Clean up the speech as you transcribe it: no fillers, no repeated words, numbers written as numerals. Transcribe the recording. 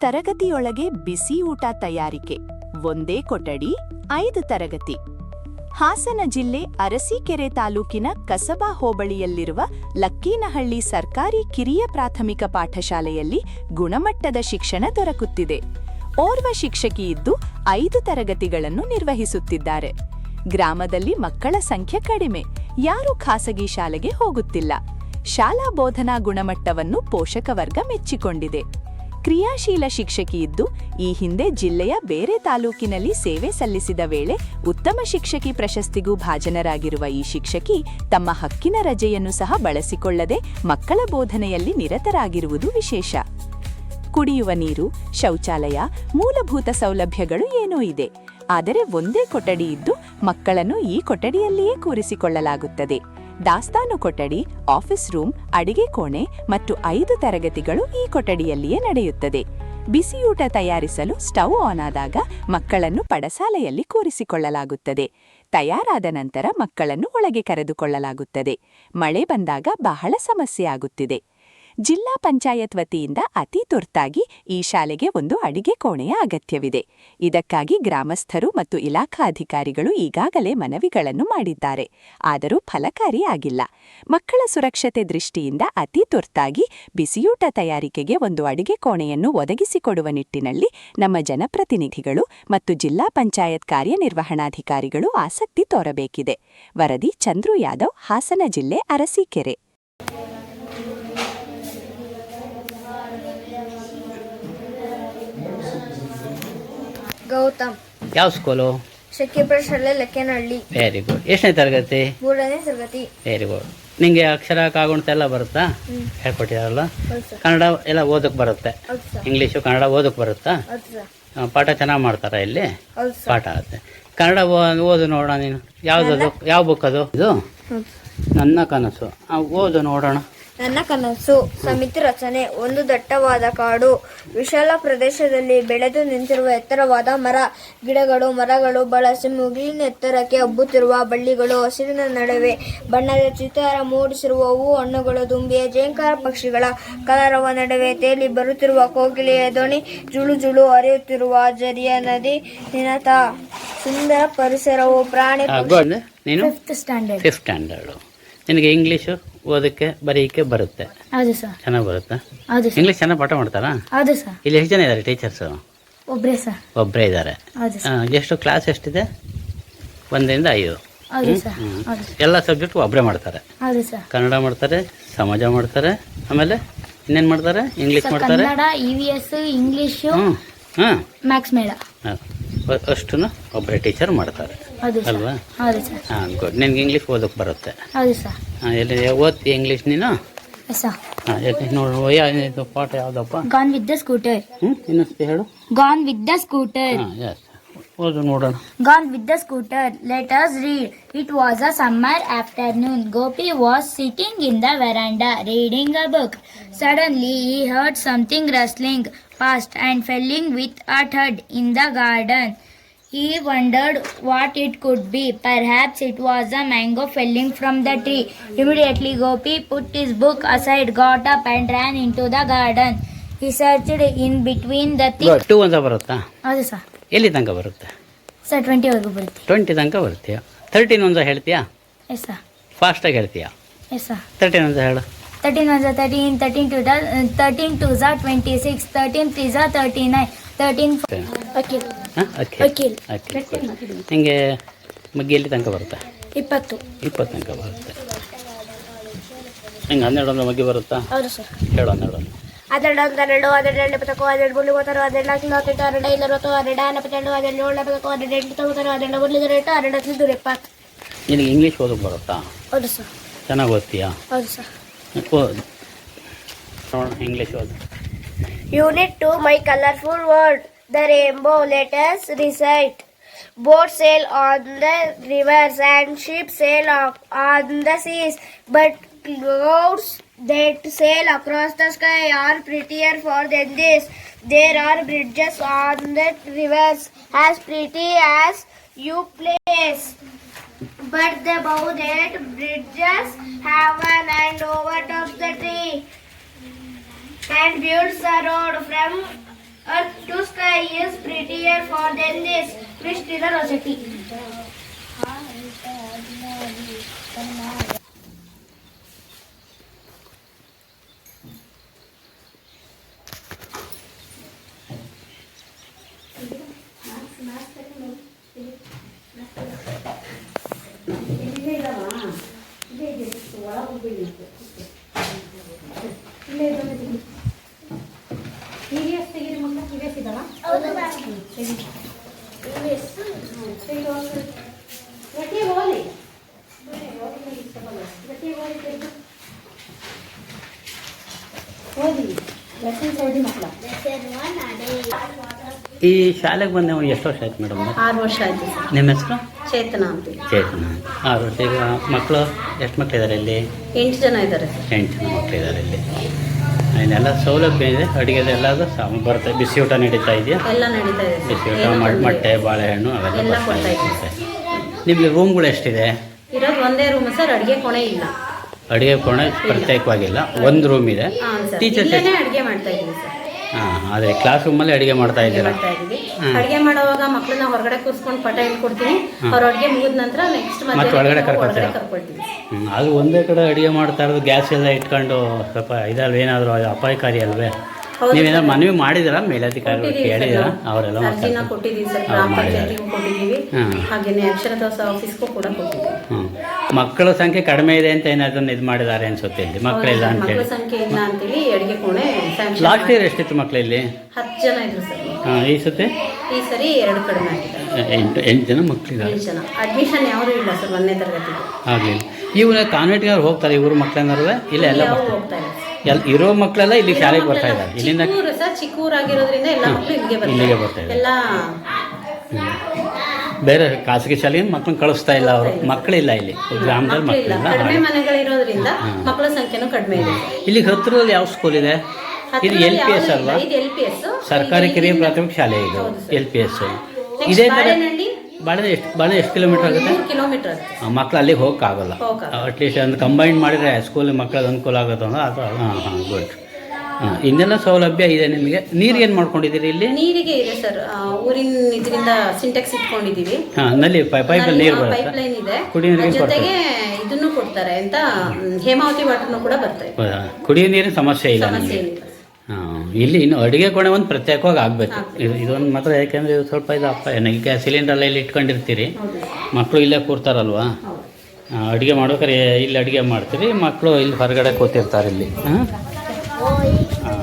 ತರಗತಿಯೊಳಗೆ ಬಿಸಿ ಊಟ ತಯಾರಿಕೆ. ಒಂದೇ ಕೊಠಡಿ, 5 ತರಗತಿ. ಹಾಸನ ಜಿಲ್ಲೆ ಅರಸೀಕೆರೆ ತಾಲೂಕಿನ ಕಸಬಾ ಹೋಬಳಿಯಲ್ಲಿರುವ ಲಕ್ಕೀನಹಳ್ಳಿ ಸರ್ಕಾರಿ ಕಿರಿಯ ಪ್ರಾಥಮಿಕ ಪಾಠಶಾಲೆಯಲ್ಲಿ ಗುಣಮಟ್ಟದ ಶಿಕ್ಷಣ ದೊರಕುತ್ತಿದೆ. ಓರ್ವ ಶಿಕ್ಷಕಿ ಇದ್ದು 5 ತರಗತಿಗಳನ್ನು ನಿರ್ವಹಿಸುತ್ತಿದ್ದಾರೆ. ಗ್ರಾಮದಲ್ಲಿ ಮಕ್ಕಳ ಸಂಖ್ಯೆ ಕಡಿಮೆ, ಯಾರೂ ಖಾಸಗಿ ಶಾಲೆಗೆ ಹೋಗುತ್ತಿಲ್ಲ. ಶಾಲಾ ಬೋಧನಾ ಗುಣಮಟ್ಟವನ್ನು ಪೋಷಕ ವರ್ಗ ಮೆಚ್ಚಿಕೊಂಡಿದೆ. ಕ್ರಿಯಾಶೀಲ ಶಿಕ್ಷಕಿ ಇದ್ದು ಈ ಹಿಂದೆ ಜಿಲ್ಲೆಯ ಬೇರೆ ತಾಲೂಕಿನಲ್ಲಿ ಸೇವೆ ಸಲ್ಲಿಸಿದ ವೇಳೆ ಉತ್ತಮ ಶಿಕ್ಷಕಿ ಪ್ರಶಸ್ತಿಗೂ ಭಾಜನರಾಗಿರುವ ಈ ಶಿಕ್ಷಕಿ ತಮ್ಮ ಹಕ್ಕಿನ ರಜೆಯನ್ನು ಸಹ ಬಳಸಿಕೊಳ್ಳದೆ ಮಕ್ಕಳ ಬೋಧನೆಯಲ್ಲಿ ನಿರತರಾಗಿರುವುದು ವಿಶೇಷ. ಕುಡಿಯುವ ನೀರು, ಶೌಚಾಲಯ, ಮೂಲಭೂತ ಸೌಲಭ್ಯಗಳು ಏನೋ ಇದೆ. ಆದರೆ ಒಂದೇ ಕೊಠಡಿ ಇದ್ದು ಮಕ್ಕಳನ್ನು ಈ ಕೊಠಡಿಯಲ್ಲಿಯೇ ಕೂರಿಸಿಕೊಳ್ಳಲಾಗುತ್ತದೆ. ದಾಸ್ತಾನು ಕೊಠಡಿ, ಆಫೀಸ್ ರೂಮ್, ಅಡಿಗೆ ಕೋಣೆ ಮತ್ತು 5 ತರಗತಿಗಳು ಈ ಕೊಠಡಿಯಲ್ಲಿಯೇ ನಡೆಯುತ್ತದೆ. ಬಿಸಿಯೂಟ ತಯಾರಿಸಲು ಸ್ಟವ್ ಆನ್ ಆದಾಗ ಮಕ್ಕಳನ್ನು ಪಡಸಾಲೆಯಲ್ಲಿ ಕೂರಿಸಿಕೊಳ್ಳಲಾಗುತ್ತದೆ. ತಯಾರಾದ ನಂತರ ಮಕ್ಕಳನ್ನು ಒಳಗೆ ಕರೆದುಕೊಳ್ಳಲಾಗುತ್ತದೆ. ಮಳೆ ಬಂದಾಗ ಬಹಳ ಸಮಸ್ಯೆ ಆಗುತ್ತಿದೆ. ಜಿಲ್ಲಾ ಪಂಚಾಯತ್ ವತಿಯಿಂದ ಅತಿ ತುರ್ತಾಗಿ ಈ ಶಾಲೆಗೆ ಒಂದು ಅಡಿಗೆ ಕೋಣೆಯ ಅಗತ್ಯವಿದೆ. ಇದಕ್ಕಾಗಿ ಗ್ರಾಮಸ್ಥರು ಮತ್ತು ಇಲಾಖಾ ಅಧಿಕಾರಿಗಳು ಈಗಾಗಲೇ ಮನವಿಗಳನ್ನು ಮಾಡಿದ್ದಾರೆ. ಆದರೂ ಫಲಕಾರಿಯಾಗಿಲ್ಲ. ಮಕ್ಕಳ ಸುರಕ್ಷತೆ ದೃಷ್ಟಿಯಿಂದ ಅತಿ ತುರ್ತಾಗಿ ಬಿಸಿಯೂಟ ತಯಾರಿಕೆಗೆ ಒಂದು ಅಡಿಗೆ ಕೋಣೆಯನ್ನು ಒದಗಿಸಿಕೊಡುವ ನಿಟ್ಟಿನಲ್ಲಿ ನಮ್ಮ ಜನಪ್ರತಿನಿಧಿಗಳು ಮತ್ತು ಜಿಲ್ಲಾ ಪಂಚಾಯತ್ ಕಾರ್ಯನಿರ್ವಹಣಾಧಿಕಾರಿಗಳು ಆಸಕ್ತಿ ತೋರಬೇಕಿದೆ. ವರದಿ ಚಂದ್ರು ಯಾದವ್, ಹಾಸನ ಜಿಲ್ಲೆ, ಅರಸೀಕೆರೆ. ಗೌತಮ್. ಯಾವ ಸ್ಕೂಲು? ಶಕ್ತಿಪುರ ಶಾಲೆ, ಲಕ್ಕೇನಹಳ್ಳಿ. Very good. ಎಷ್ಟನೇ ತರಗತಿ? 3ನೇ ತರಗತಿ. Very good. ನಿಂಗೆ ಅಕ್ಷರ ಕಾಗುಣಿತ ಎಲ್ಲ ಬರುತ್ತಾ? ಹೇಳ್ಕೊಟ್ಟಿದಾರಲ್ಲ. ಕನ್ನಡ ಎಲ್ಲ ಓದಕ್ಕೆ ಬರುತ್ತೆ? ಇಂಗ್ಲೀಷು ಕನ್ನಡ ಓದಕ್ಕೆ ಬರುತ್ತಾ? ಪಾಠ ಚೆನ್ನಾಗಿ ಮಾಡ್ತಾರ ಇಲ್ಲಿ? ಪಾಠ ಆಗುತ್ತೆ. ಕನ್ನಡ ಓದು ನೋಡೋಣ ನೀನು. ಯಾವ್ದದು? ಯಾವ ಬುಕ್ ಅದು? ಇದು ನನ್ನ ಕನಸು. ಓದು ನೋಡೋಣ. ನನ್ನ ಕನಸು. ಸಮಿತಿ ರಚನೆ. ಒಂದು ದಟ್ಟವಾದ ಕಾಡು. ವಿಶಾಲ ಪ್ರದೇಶದಲ್ಲಿ ಬೆಳೆದು ನಿಂತಿರುವ ಎತ್ತರವಾದ ಮರ ಗಿಡಗಳು, ಮರಗಳು ಬಳಸಿ ಮುಗಿಲಿನ ಎತ್ತರಕ್ಕೆ ಹಬ್ಬುತ್ತಿರುವ ಬಳ್ಳಿಗಳು, ಹಸಿರಿನ ನಡುವೆ ಬಣ್ಣದ ಚಿತ್ತಾರ ಮೂಡಿಸಿರುವ ಹೂವು ಹಣ್ಣುಗಳು, ದುಂಬಿಯ ಜೇಂಕಾರ ಪಕ್ಷಿಗಳ ಕಲರವ ನಡುವೆ ತೇಲಿ ಬರುತ್ತಿರುವ ಕೋಗಿಲೆಯ ಧ್ವನಿ, ಜುಳು ಜುಳು ಹರಿಯುತ್ತಿರುವ ಜರಿಯ ನದಿ ನಿನತ ಸುಂದರ ಪರಿಸರವು, ಪ್ರಾಣಿ. Fifth standard. ನಿನಗೆ ಇಂಗ್ಲೀಷು ಓದಕ್ಕೆ ಬರೀಕೆ ಬರುತ್ತೆ? ಹೌದು ಸರ್. ಚೆನ್ನಾಗಿ ಬರುತ್ತಾ? ಹೌದು ಸರ್. ಇಂಗ್ಲೀಷ್ ಚೆನ್ನಾಗಿ ಪಾಠ ಮಾಡ್ತಾರಾ? ಹೌದು ಸರ್. ಇಲ್ಲಿ ಎಷ್ಟು ಜನ ಇದ್ದಾರೆ ಟೀಚರ್ಸು? ಒಬ್ಬರೇ ಸರ್. ಒಬ್ಬರೇ ಇದ್ದಾರೆ. ಎಷ್ಟು ಕ್ಲಾಸ್ ಎಷ್ಟಿದೆ? 1ರಿಂದ 5. ಹೌದು ಸರ್. ಎಲ್ಲ ಸಬ್ಜೆಕ್ಟ್ ಒಬ್ಬರೇ ಮಾಡ್ತಾರೆ? ಹೌದು ಸರ್. ಕನ್ನಡ ಮಾಡ್ತಾರೆ, ಸಮಾಜ ಮಾಡ್ತಾರೆ, ಆಮೇಲೆ ಇನ್ನೇನು ಮಾಡ್ತಾರೆ? ಇಂಗ್ಲೀಷ್ ಮಾಡ್ತಾರೆ. ಕನ್ನಡ, EVS, ಇಂಗ್ಲೀಷು, ಮ್ಯಾಥ್ಸ್ ಮೇಳ ಅಷ್ಟು ಒಬ್ಬರೇ ಟೀಚರ್ ಮಾಡ್ತಾರೆ ಅಲ್ವಾ? ಹೌದು ಸರ್. ಹಾಂ, ಗುಡ್. ನಿನ್ಗೆ ಇಂಗ್ಲೀಷ್ ಓದಕ್ಕೆ ಬರುತ್ತೆ? ಹೌದು ಸರ್. ಎಲ್ಲಿ ಓದ್ತಿ ಇಂಗ್ಲೀಷ್ ನೀನು? ನೋಡು. ಪಾಠ ಯಾವುದಪ್ಪ? Gone with the scooter. ಇನ್ನೊಂದು ಹೇಳು. Gone with the scooter. ಓದು ನೋಡೋಣ. Gone with the scooter. Let us read. It was a summer afternoon. Gopi was sitting in the veranda reading a book. Suddenly he heard something rustling past and falling with a thud in the garden. He wondered what it could be. Perhaps it was a mango falling from the tree. Immediately Gopi put his book aside, got up and ran into the garden. He searched in between the thick. 2 ಅಂತ ಬರುತ್ತಾ? ಹೌದು sir. ಎಲ್ಲಿ ತನಕ ಬರುತ್ತೆ sir? 20ವರೆಗೂ ಬರುತ್ತೆ. 20 ತನಕ ಬರುತ್ತೀಯಾ? 13 ಒಂದು ಹೇಳ್ತೀಯಾ? Yes sir. ಫಾಸ್ಟಾಗಿ ಹೇಳ್ತೀಯಾ? Yes sir. 13 ಒಂದು ಹೇಳು. 13 1 13, 13 2 26, 13 3 39, 13 ಅಖಿಲ್. ಅಖಿಲ್. ನಿಮಗೆ ಮಗ್ಗಿ ಎಲ್ಲಿ ತನಕ ಬರುತ್ತೆ? 20 ತನಕ ಬರುತ್ತೆ. ಹಿಂಗೆ 12 ಒಂದು ಮಗ್ಗಿ ಬರುತ್ತಾ? ಹೌದು ಸರ್. ಹೇಳು 12. 12 12 12 ಪತಕ 12 3 30 12 40 12 40 12 42 17 ಪತಕ 18 19 12 18 20. ನಿನಗೆ ಇಂಗ್ಲೀಷ್ ಓದಕ್ಕೆ ಬರುತ್ತಾ? ಹೌದು ಸರ್. ಚೆನ್ನಾಗಿ ಓದ್ತೀಯಾ? ಹೌದು ಸರ್. ಓದು ನೋಡೋಣ. ಇಂಗ್ಲೀಷ್ ಓದು. Unit 2, my colorful world, the rainbow. Let us recite. Boats sail on the rivers and ships sail on the seas, but clouds that sail across the sky are prettier far than this. There are bridges on the rivers as pretty as you place. But the bowed bridges heaven and overtops the tree, and builds a road from earth to sky is prettier for than this. Fish to the rosette. ಈ ಶಾಲೆಗೆ ಬಂದು ನೀವು ಎಷ್ಟು ವರ್ಷ ಆಯ್ತು madam? 6 ವರ್ಷ ಆಯ್ತು sir. ನಿಮ್ಮ ಹೆಸರು? ಚೇತನ ಅಂತ. ಚೇತನ. 6 ವರ್ಷ. ಈಗ ಮಕ್ಕಳು ಎಷ್ಟು ಮಕ್ಕಳಿದ್ದಾರೆ ಇಲ್ಲಿ? 8 ಜನ ಇದ್ದಾರೆ ಸರ್. 8 ಜನ ಮಕ್ಕಳಿದ್ದಾರೆ ಇಲ್ಲಿ. ಅದನ್ನೆಲ್ಲ ಸೌಲಭ್ಯ ಇದೆ, ಅಡುಗೆದೆಲ್ಲದು ಬರುತ್ತೆ. ಬಿಸಿ ಊಟ ನಡೀತಾ ಇದೆಯಾ? ಎಲ್ಲ ನಡೀತಾ ಇದೆ ಬಿಸಿ ಸರ್. ಊಟ, ಏನು ತೊಂದ್ರೆ ಮೊಟ್ಟೆ, ಬಾಳೆಹಣ್ಣು ಇಲ್ಲ. ಅವೆಲ್ಲ ಎಲ್ಲ ಬರ್ತಾ ಕೊಡ್ತಾ ಇದೆ. ಇದ್ದೀವಿ. ನಿಮಗೆ ರೂಮ್ಗಳು ಎಷ್ಟಿದೆ? ಇರೋದು ಒಂದೇ ರೂಮ್ ಸರ್. ಅಡುಗೆ ಕೋಣೆ ಇಲ್ಲ. ಅಡುಗೆ ಕೋಣೆ ಪ್ರತ್ಯೇಕವಾಗಿಲ್ಲ, ಒಂದು ರೂಮ್ ಇದೆ. ಹಾಂ ಸರ್. ಟೀಚರ್ಸ್ ಇಲ್ಲೇನೆ ಅಡುಗೆ ಮಾಡ್ತಾ ಇದ್ದೀವಿ ಸರ್. ಹಾಂ, ಅದೇ ಕ್ಲಾಸ್ ರೂಮಲ್ಲಿ ಅಡುಗೆ ಮಾಡ್ತಾ ಇದ್ದೀರಾ? ಮಾಡ್ತಾ ಇದ್ದೀವಿ. ಅಡುಗೆ ಮಾಡುವಾಗ ಮಕ್ಕಳನ್ನ ಹೊರಗಡೆ ಕೂರಿಸ್ಕೊಂಡು ಪಾಠ ಹೇಳ್ಕೊಡ್ತೀನಿ. ಅವ್ರ ಅಡುಗೆ ಮುಗಿದ ನಂತರ ನೆಕ್ಸ್ಟ್ ಮತ್ತೆ ಒಳಗಡೆ ಕರ್ಕೊಳ್ತೀರಾ? ಕರ್ಕೊಳ್ತೀವಿ. ಅದು ಒಂದೇ ಕಡೆ ಅಡುಗೆ ಮಾಡ್ತಾ ಇರೋದು, ಗ್ಯಾಸ್ ಎಲ್ಲ ಇಟ್ಕೊಂಡು ಸ್ವಲ್ಪ ಇದಲ್ವ, ಏನಾದರೂ ಅಪಾಯಕಾರಿ ಅಲ್ವೇ? ಹೌದು ನೀವೇನಾದ್ರು ಮನವಿ ಮಾಡಿದಿರಾ ಮೇಲಧಿಕಾರಿಗಳು? ಕೊಟ್ಟಿದ್ದೀವಿ ಕೇಳಿದಿರಾ? ಸರ್. ಅವರೆಲ್ಲ ಅರ್ಜಿನ ಕೊಟ್ಟಿದ್ದೀವಿ ಸರ್. ಗ್ರಾಮ ಪಂಚಾಯತಿಗೂ ಕೊಟ್ಟಿದ್ದೀವಿ, ಹಾಂ. ಹಾಗೇನೆ ಅಕ್ಷರದಾಸ ಆಫೀಸ್ಗೂ ಕೂಡ ಕೊಟ್ಟಿದ್ದೀವಿ. ಹ್ಞೂ. ಮಕ್ಕಳ ಸಂಖ್ಯೆ ಕಡಿಮೆ ಇದೆ ಅಂತ ಏನಾದ್ರು ಇದು ಮಾಡಿದ್ದಾರೆ ಅನ್ಸುತ್ತೆ ಇಲ್ಲಿ, ಮಕ್ಕಳಿಲ್ಲ ಹೌದು, ಅಂತೇಳಿ. ಮಕ್ಕಳ ಸಂಖ್ಯೆ ಇಲ್ಲ ಅಂತೇಳಿ ಅಡುಗೆ ಕೋಣೆ ಸ್ಯಾಂಕ್ಷನ್ ಲಾಸ್ಟ್ ಇಯರ್ ಎಷ್ಟಿತ್ತು ಮಕ್ಕಳಿಲ್ಲಿ? 10 ಜನ ಇದ್ರು ಸರ್. ಹಾಂ, ಈ ಸತಿ ಈ ಸರಿ 2 ಕಡಿಮೆ ಆಗಿದ್ದಾರೆ. 8 ಜನ ಮಕ್ಕಳಿದ್ದಾರೆ. 7 ಜನ. ಅಡ್ಮಿಷನ್ ಯಾವುದೂ ಇಲ್ಲ ಸರ್ 1ನೇ ತರಗತಿಗೆ. ಆಗಲಿಲ್ಲ. ಇವ್ರು ಕಾನ್ವೆಂಟ್ಗೆ ಅವ್ರು ಹೋಗ್ತಾರೆ, ಇವ್ರ ಮಕ್ಕಳೇನಾರು? ಇಲ್ಲ, ಎಲ್ಲ ಯಾವ ಬರ್ತಾರೆ. ಹೋಗ್ತಾ ಇಲ್ಲ. ಇರೋ ಮಕ್ಕಳೆಲ್ಲ ಇಲ್ಲಿ ಶಾಲೆಗೆ ಬರ್ತಾ ಇದ್ದಾರೆ. ಇಲ್ಲಿಂದ ಚಿಕ್ಕೂರು ಸರ್, ಚಿಕ್ಕೂರಾಗಿರೋದ್ರಿಂದ ಎಲ್ಲ ಮಕ್ಕಳು ಇಲ್ಲಿಗೆ ಬರ್ತಾ ಇದ್ದಾರೆ. ಎಲ್ಲ ಬೇರೆ ಖಾಸಗಿ ಶಾಲೆಗೆ ಮಕ್ಕಳನ್ನ ಕಳಿಸ್ತಾ ಇಲ್ಲ ಅವರು. ಮಕ್ಕಳಿಲ್ಲ ಇಲ್ಲಿ ಗ್ರಾಮದಲ್ಲಿ, ಮಕ್ಕಳಿಲ್ಲ. ಮಕ್ಕಳಿಲ್ಲ. ಕಡಿಮೆ ಮನೆಗಳಿರೋದ್ರಿಂದ ಮಕ್ಕಳ ಸಂಖ್ಯೆನೂ ಕಡಿಮೆ ಇದೆ. ಇಲ್ಲಿ ಹತ್ತಿರದಲ್ಲಿ ಯಾವ ಸ್ಕೂಲ್ ಇದೆ? ಇದು LPS ಅಲ್ವಾ? ಇದು LPS ಸರ್ಕಾರಿ ಕಿರಿಯ ಪ್ರಾಥಮಿಕ ಶಾಲೆ ಇದು. LPS ಇದೇ ಥರ. ಬಾಳೆ ಎಷ್ಟು ಕಿಲೋಮೀಟರ್ ಆಗುತ್ತೆ? 3 ಕಿಲೋಮೀಟರ್ ಆಗುತ್ತೆ. ಮಕ್ಕಳು ಅಲ್ಲಿಗೆ ಹೋಗೋಕ್ಕಾಗಲ್ಲ. ಹೋಗಕ್ಕಾಗಲ್ಲ. ಅಟ್ಲೀಸ್ಟ್ ಒಂದು ಕಂಬೈನ್ ಮಾಡಿದರೆ ಸ್ಕೂಲ್ ಮಕ್ಕಳಿಗೆ ಅನುಕೂಲ ಆಗುತ್ತೆ ಅಂದ್ರೆ ಅದು. ಹಾಂ, ಗುಡ್. ಹಾಂ, ಇನ್ನೆಲ್ಲ ಸೌಲಭ್ಯ ಇದೆ ನಿಮಗೆ. ನೀರು ಏನು ಮಾಡ್ಕೊಂಡಿದ್ದೀರಿ ಇಲ್ಲಿ? ನೀರಿಗೆ ಇದೆ ಸರ್. ಊರಿನ ಇದರಿಂದ ಸಿಂಟೆಕ್ಸ್ ಇಟ್ಕೊಂಡಿದ್ದೀವಿ. ಹಾಂ, ನಲ್ಲಿ ಪೈಪಲ್ಲಿ ನೀರು ಬರುತ್ತೆ. ಪೈಪ್ ಲೈನ್ ಇದೆ. ಕುಡಿಯೋ ನೀರು ಜೊತೆಗೆ ಇದನ್ನು ಕೊಡ್ತಾರೆ ಅಂತ ಹೇಮಾವತಿ ವಾಟರ್ನು ಕೂಡ ಬರ್ತಾರೆ. ಕುಡಿಯೋ ನೀರಿನ ಸಮಸ್ಯೆ ಇಲ್ಲ ಸಮಸ್ಯೆ ನಿಮಗೆ? ಏನಿಲ್ಲ. ಹಾಂ, ಇಲ್ಲಿ ಇನ್ನು ಅಡುಗೆ ಕೋಣೆ ಒಂದು ಪ್ರತ್ಯೇಕವಾಗಿ ಆಗಬೇಕು. ಇದೊಂದು ಮಾತ್ರ, ಯಾಕೆಂದರೆ ಇದು ಸ್ವಲ್ಪ ಇದು ಅಪ್ಪ ಈಗ ಸಿಲಿಂಡರ್ ಇಲ್ಲಿ ಇಟ್ಕೊಂಡಿರ್ತೀರಿ, ಮಕ್ಕಳು ಇಲ್ಲೇ ಕೂರ್ತಾರಲ್ವಾ? ಅಡುಗೆ ಮಾಡ್ಬೇಕಾದ್ರೆ ಇಲ್ಲಿ ಅಡುಗೆ ಮಾಡ್ತೀರಿ, ಮಕ್ಕಳು ಇಲ್ಲಿ ಹೊರಗಡೆ ಕೂತಿರ್ತಾರೆ ಇಲ್ಲಿ. ಹಾಂ, ಹಾಂ.